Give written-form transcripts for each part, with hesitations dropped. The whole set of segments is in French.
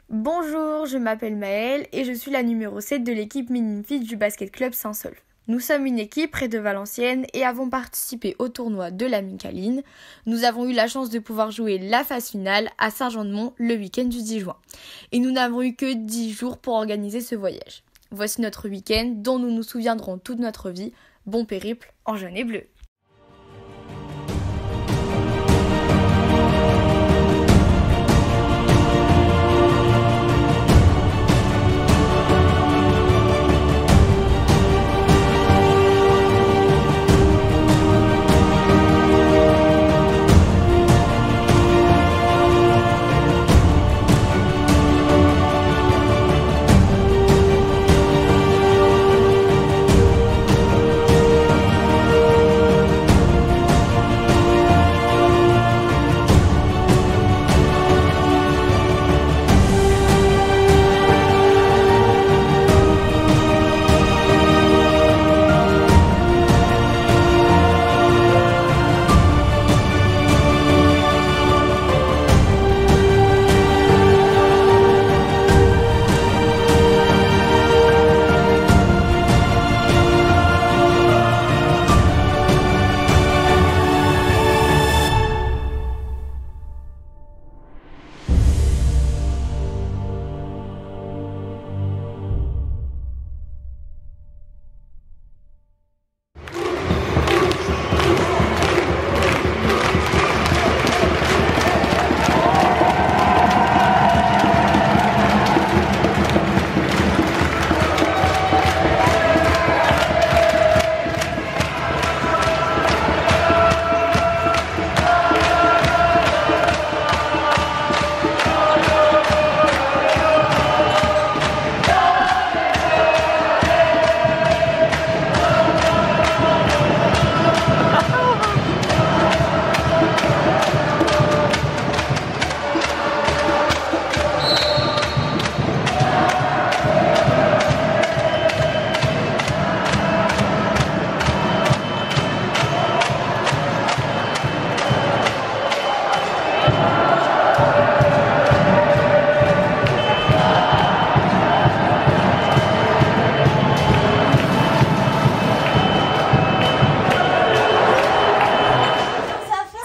Bonjour, je m'appelle Maëlle et je suis la numéro 7 de l'équipe Minimfit du Basket Club Saint-Saulve. Nous sommes une équipe près de Valenciennes et avons participé au tournoi de la Micaline. Nous avons eu la chance de pouvoir jouer la phase finale à Saint-Jean-de-Mont le week-end du 10 juin. Et nous n'avons eu que 10 jours pour organiser ce voyage. Voici notre week-end dont nous nous souviendrons toute notre vie. Bon périple en jaune et bleu.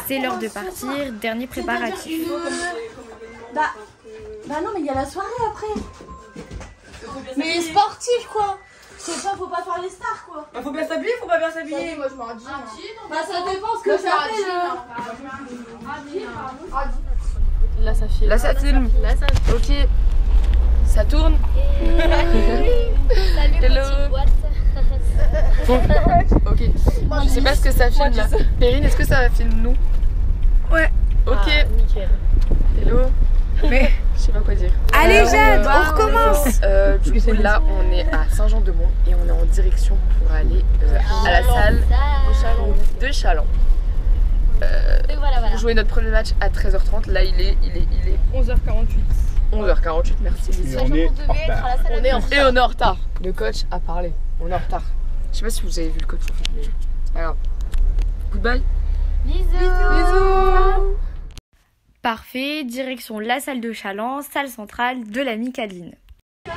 C'est l'heure de partir, dernier préparatif. Bah non, mais il y a la soirée après. Mais sportif quoi. C'est pas, faut pas faire les stars quoi. Bah faut bien s'habiller, faut pas bien s'habiller. Moi je m'en dis. Bah ça dépend ce que ça fait. Là ça filme. Là ça filme. Ok. Ça tourne. Salut petite boîte. Ok. Je sais pas ce que ça filme là. Perrine, est-ce que ça filme nous? Ouais. Ok. Nickel. Hello. Mais je sais pas quoi dire. Allez Jade, on recommence. Du coup là on est à Saint-Jean-de-Mont et on est en direction pour aller à la salle de Chaland. Pour jouer notre premier match à 13h30. Là il est 11h48. 11h48, merci Lisa. On est en retard. Et on est en retard. Le coach a parlé. On est en retard. Je sais pas si vous avez vu le coach en fait, mais c'est pas grave. Goodbye. Bisous. Parfait, direction la salle de Chaland, salle centrale de la Micaline. Quand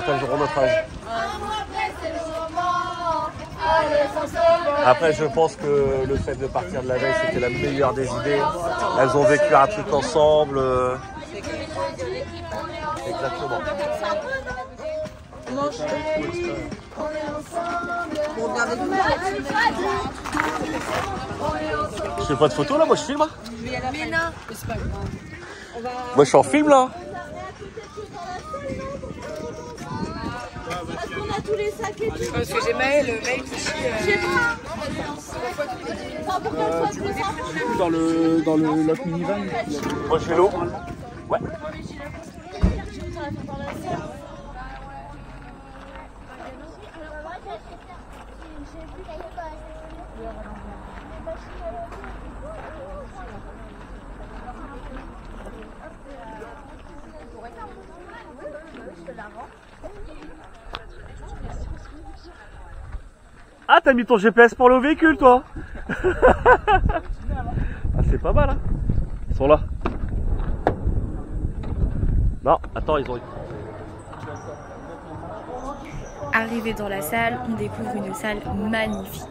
elles auront notre âge. Après, je pense que le fait de partir de la veille, c'était la meilleure des idées. Elles ont vécu un truc ensemble. Exactement. Je fais pas de photos là, moi je filme. Moi je suis en film là. Parce qu'on a tous les sacs et tout. Parce que j'ai Maëlle qui chie. J'ai pas. Dans le lock minivan. Moi je fais l'eau. Ouais. Ah, t'as mis ton GPS pour le véhicule, toi. Ah, c'est pas mal, hein. Ils sont là. Non, attends, ils ont... Arrivé dans la salle, on découvre une salle magnifique.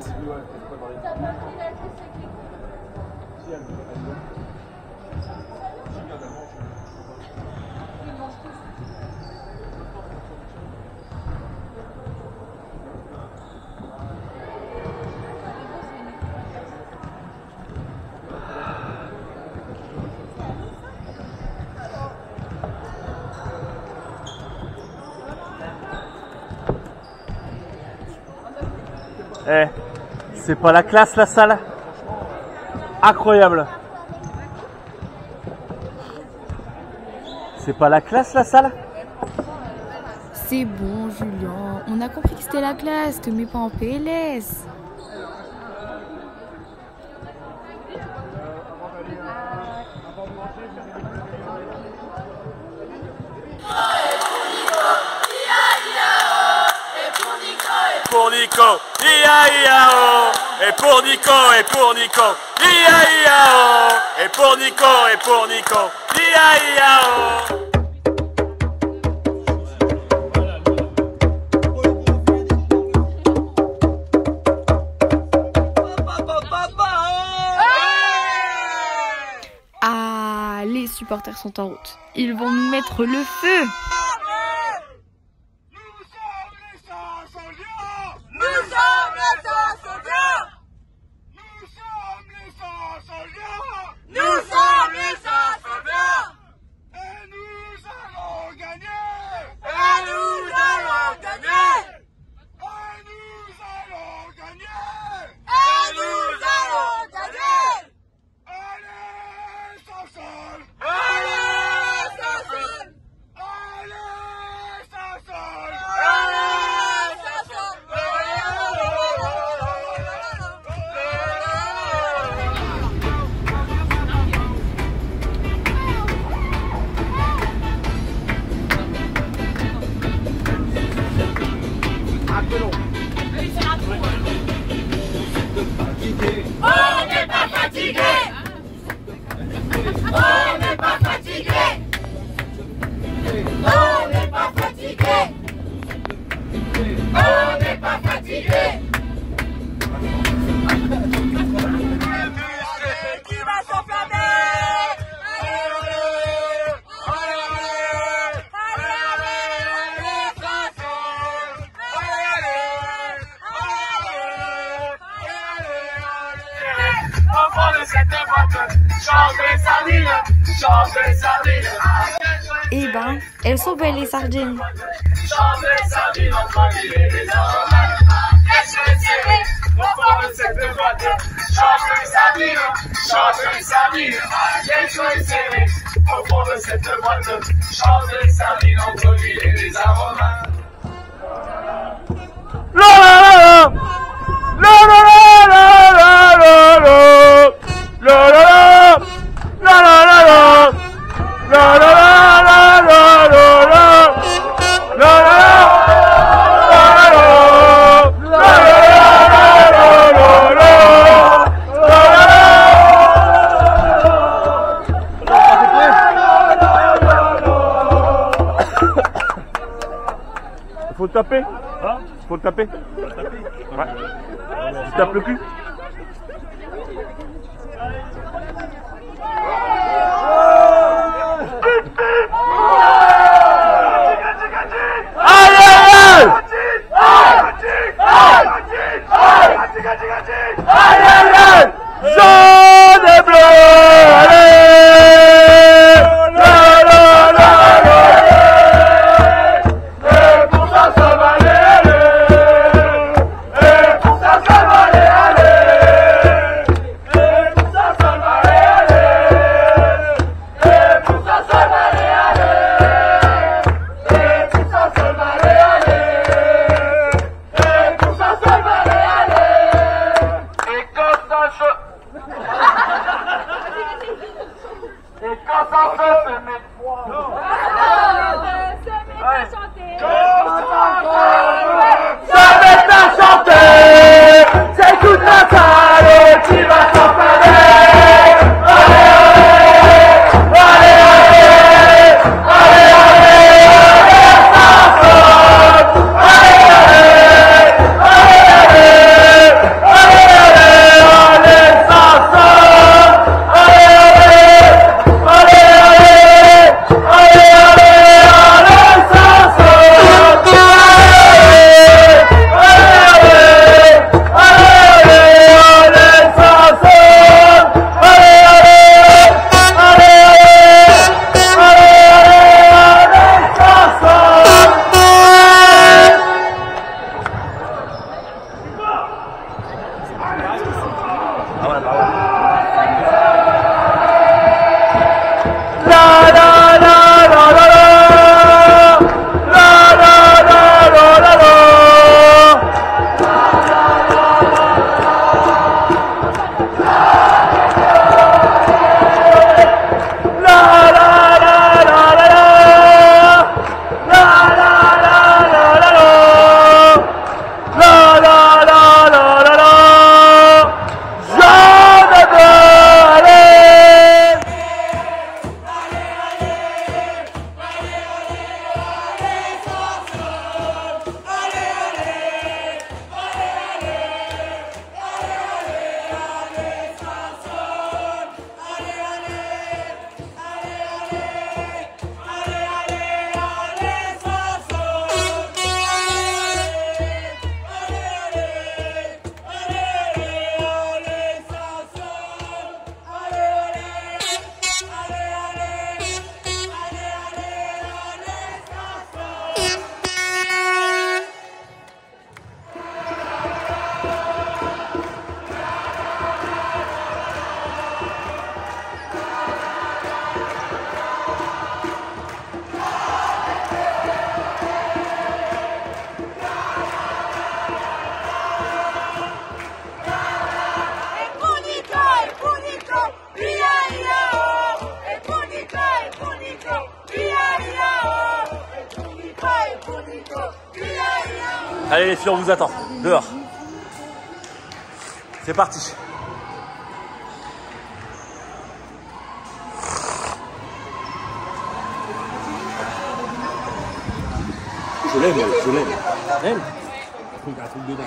Eh, c'est pas la classe la salle? Incroyable. C'est pas la classe la salle? C'est bon Julien, on a compris que c'était la classe, te mets pas en PLS. Pour Nico, ia-ia-oh. Et pour Nico, ia-ia-oh. Et pour Nico, ia-ia-oh. Ah, les supporters sont en route. Ils vont nous mettre le feu. Eh ben, elles sont belles les sardines. Faut le taper. Hein? Faut le taper. Ouais. Tu tapes le cul. Jaune et bleu, allez, allez, allez, allez, allez. Allez les filles, on vous attend. Dehors. C'est parti. Je l'aime, je l'aime. Elle un truc de dingue.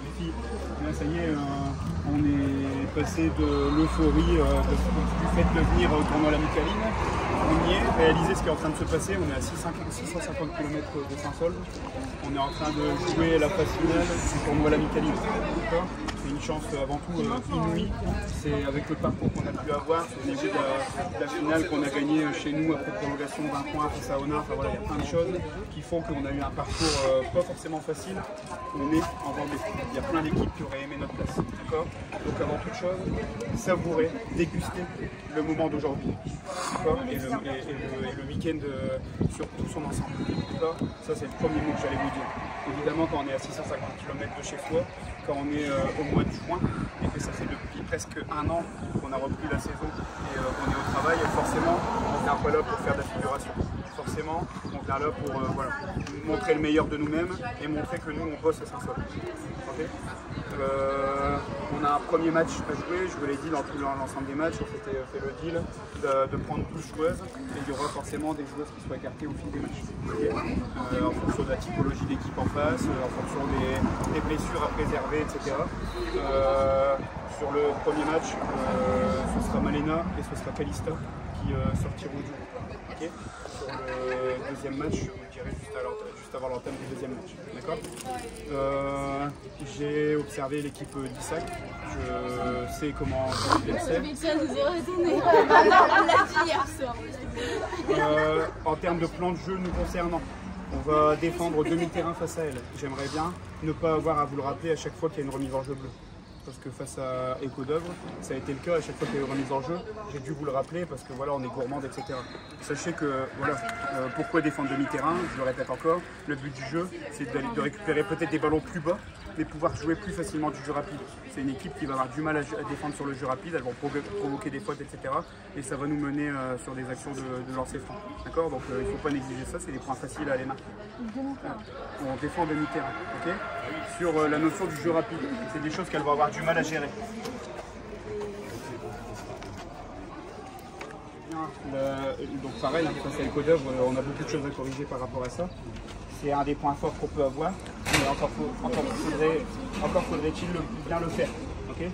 Les filles, là ça y est, on est passé de l'euphorie du fait de venir au tournoi La Micaline. On y est, réaliser ce qui est en train de se passer. On est à 650 km de Saint-Saulve. On est en train de jouer la phase finale du tournoi La Micaline. C'est une chance avant tout inouïe. C'est avec le parcours qu'on a pu avoir, c'est au niveau de la finale qu'on a gagné chez nous après prolongation d'un point face à Honor. Enfin, voilà, il y a plein de choses qui font qu'on a eu un parcours pas forcément facile. On est en Vendée. Il y a plein d'équipes qui auraient aimé notre place. D'accord ? Donc avant toute chose, savourer, déguster le moment d'aujourd'hui. Et le week-end sur tout son ensemble. Ça c'est le premier mot que j'allais vous dire. Évidemment quand on est à 650 km de chez soi, quand on est au mois de juin et que ça fait depuis presque un an qu'on a repris la saison et qu'on est au travail, forcément on ne vient pas là pour faire de la figuration. Forcément on vient là pour voilà, montrer le meilleur de nous-mêmes et montrer que nous on bosse à Saint-Saulve. Okay, on a un premier match à jouer, je vous l'ai dit dans tout l'ensemble des matchs, on s'était fait le deal de prendre 12 joueuses et il y aura forcément des joueuses qui soient écartées au fil des matchs. Okay, en fonction de la typologie d'équipe en face, en fonction des blessures à préserver, etc. Sur le premier match, ce sera Malena et ce sera Kalista qui sortiront du jeu. Okay, sur le deuxième match, je vous dirai juste avant l'entame du deuxième match. D'accord. J'ai observé l'équipe d'Isaac, je sais comment ils en termes de plan de jeu nous concernant, on va défendre demi-terrain face à elle. J'aimerais bien ne pas avoir à vous le rappeler à chaque fois qu'il y a une remise en jeu bleue. Parce que face à Écho d'Œuvre, ça a été le cas à chaque fois qu'il y a eu une remise en jeu. J'ai dû vous le rappeler parce que voilà, on est gourmande, etc. Sachez que voilà, pourquoi défendre demi-terrain, je le répète encore, le but du jeu, c'est de récupérer peut-être des ballons plus bas, mais pouvoir jouer plus facilement du jeu rapide. C'est une équipe qui va avoir du mal à défendre sur le jeu rapide, elles vont provoquer des fautes, etc. Et ça va nous mener sur des actions de lancer franc. D'accord. Donc il ne faut pas négliger ça, c'est des points faciles à aller marquer. On défend demi-terrain. Okay, sur la notion du jeu rapide, c'est des choses qu'elles vont avoir du mal à gérer. Donc pareil, face à Écho d'Œuvre, on a beaucoup de choses à corriger par rapport à ça. C'est un des points forts qu'on peut avoir, mais encore faudrait-il bien le faire. Okay,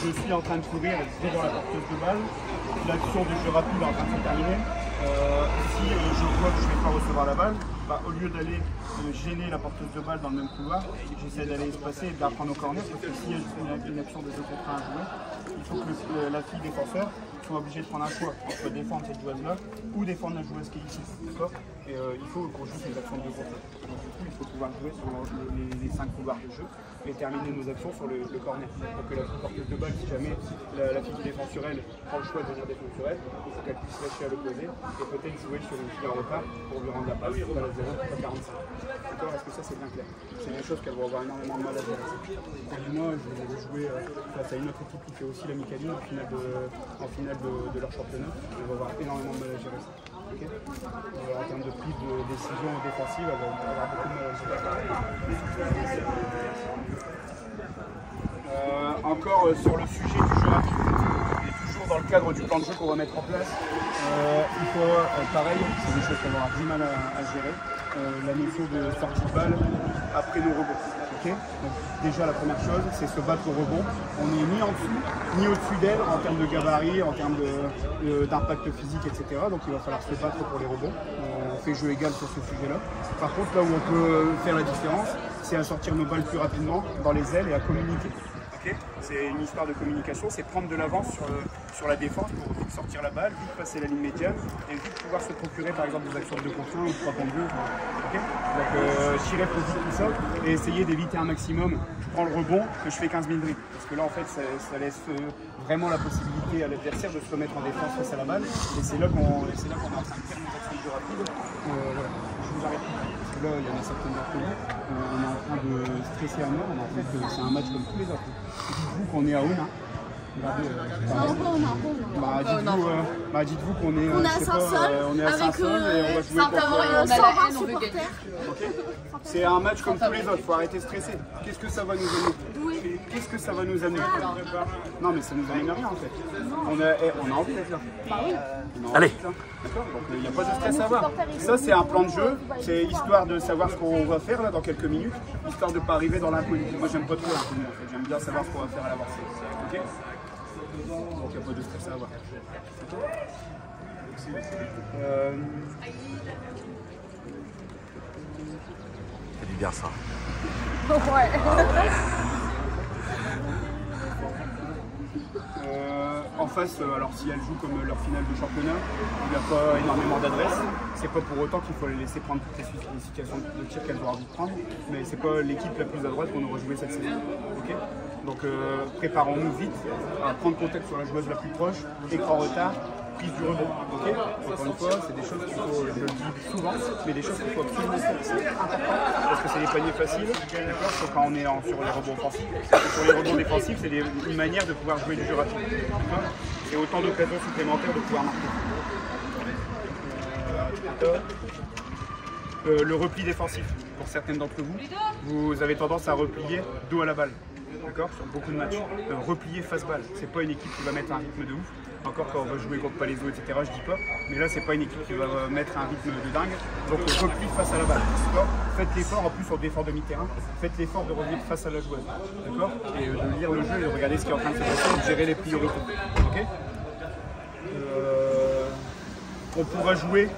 je suis en train de courir devant la porteuse de balle, l'action du jeu rapide est en train de se terminer. Si je vois que je ne vais pas recevoir la balle, bah, au lieu d'aller gêner la porteuse de balle dans le même couloir, j'essaie d'aller espacer et de la prendre au corner, parce que s'il y a une action de 2 contre 1 à jouer, il faut que la fille défenseur soit obligée de prendre un choix entre défendre cette joueuse-là ou défendre la joueuse qui est ici. D'accord. Et il faut qu'on joue ces actions de 2 contre 1. Donc du coup, il faut pouvoir jouer sur les 5 couloirs de jeu et terminer nos actions sur le corner. Pour que la porteuse de balle, si jamais la fille qui défend sur elle prend le choix de venir défendre sur elle, il faut qu'elle puisse lâcher à l'opposé et peut-être jouer sur une fille en retard pour lui rendre la passe, pas la 0, pas 45. D'accord. Est-ce que ça c'est bien clair? C'est des choses qu'elles vont avoir énormément de mal à gérer. Et moi, je vais jouer face à une autre équipe qui fait aussi la Micaline en finale de leur championnat. Elles vont avoir énormément de mal à gérer ça. Okay. En termes de prise de décision défensive, elles vont avoir beaucoup de mal à gérer ça. Encore sur le sujet du jeu rapide, et toujours dans le cadre du plan de jeu qu'on va mettre en place, il faut, pareil, c'est des choses qu'on va avoir du mal à gérer, la notion de sortie de balle après nos rebonds. Okay. Donc, déjà la première chose, c'est se battre au rebond. On n'est ni en dessous, ni au-dessus d'elle en termes de gabarit, en termes d'impact physique, etc. Donc il va falloir se battre pour les rebonds. On fait jeu égal sur ce sujet-là. Par contre, là où on peut faire la différence, c'est à sortir nos balles plus rapidement dans les ailes et à communiquer. Okay. C'est une histoire de communication, c'est prendre de l'avance sur la défense pour vite sortir la balle, vite passer la ligne médiane et vite pouvoir se procurer par exemple des actions de 2 contre 1 ou 3 contre 2. Okay. Donc tirer profit tout ça et essayer d'éviter un maximum. Je prends le rebond, que je fais 15 000 dribbles. Parce que là en fait ça laisse vraiment la possibilité à l'adversaire de se remettre en défense face à la balle. Et c'est là qu'on est en train de faire nos actions de jeu rapide. Voilà. Je vous arrête. Parce que là il y en a certaines d'entre nous. On est en train de stresser à mort. En fait c'est un match comme tous les autres. Dites-vous qu'on est à Aune. Regardez, dites-vous qu'on est, On est à je sais pas, Saint-Saul, on est à avec, Saint-Saul et on va jouer Saint-Amand et on a la haine, on veut gagner. C'est un match comme tous les autres, faut arrêter de stresser. Qu'est-ce que ça va nous amener? Qu'est-ce que ça va nous amener? Non mais ça nous amène rien en fait. On a envie d'être là. Allez. D'accord, donc il n'y a pas de stress à avoir. Ça c'est un plan de jeu, c'est histoire de savoir ce qu'on va faire là dans quelques minutes, histoire de ne pas arriver dans l'inconnu. Moi j'aime pas trop l'inconnu en fait, j'aime bien savoir ce qu'on va faire à l'avance. Ok? Donc il n'y a pas de stress à avoir. C'est du bien ça. En face, alors si elles jouent comme leur finale de championnat, il n'y a pas énormément d'adresse. C'est pas pour autant qu'il faut les laisser prendre toutes les situations de tir qu'elles ont envie de prendre, mais c'est pas l'équipe la plus à droite qu'on aura joué cette saison. Okay, donc préparons-nous vite à prendre contact sur la joueuse la plus proche, écran retard, prise du rebond. Okay, encore une fois, c'est des choses qu'il faut, je le dis souvent, mais des choses qu'il faut absolument faire. C'est important parce que c'est des paniers faciles, d'accord, quand on est sur les rebonds offensifs. Et sur les rebonds défensifs, c'est une manière de pouvoir jouer du jeu rapide. C'est autant d'occasions supplémentaires de pouvoir marquer. Le repli défensif, pour certaines d'entre vous, vous avez tendance à replier dos à la balle, d'accord, sur beaucoup de matchs. Replier face balle, c'est pas une équipe qui va mettre un rythme de ouf. Encore quand on va jouer contre Palaiso, etc., je dis pas, mais là c'est pas une équipe qui va mettre un rythme de dingue. Donc repli face à la balle, d'accord. Faites l'effort, en plus on défend demi-terrain, faites l'effort de revenir face à la joueuse, d'accord, et de lire le jeu et de regarder ce qui est en train de se passer et de gérer les priorités. Ok. On pourra jouer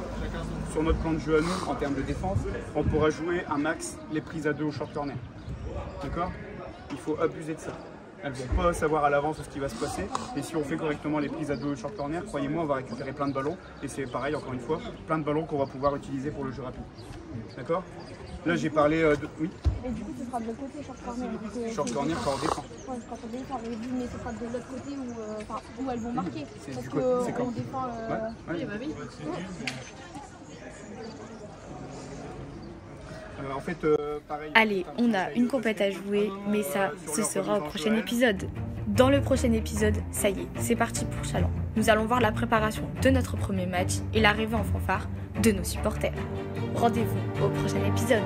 sur notre plan de jeu à nous en termes de défense, on pourra jouer un max les prises à deux au short corner. D'accord. Il faut abuser de ça. Elles ne vont pas savoir à l'avance ce qui va se passer. Et si on fait correctement les prises à deux au short corner, croyez-moi, on va récupérer plein de ballons. Et c'est pareil, encore une fois, plein de ballons qu'on va pouvoir utiliser pour le jeu rapide. D'accord? Là, j'ai parlé de... Oui. Et du coup, ce sera de l'autre côté, short corner. Short corner quand on défend. Ouais, quand on défend, mais ce sera de l'autre côté où elles vont marquer. C'est parce du côté, c'est quand qu'on défend... Oui, bah oui. En fait, pareil. Allez, on a une compète à jouer, mais ça, ce sera au prochain épisode. Dans le prochain épisode, ça y est, c'est parti pour Chaland. Nous allons voir la préparation de notre premier match et l'arrivée en fanfare de nos supporters. Rendez-vous au prochain épisode.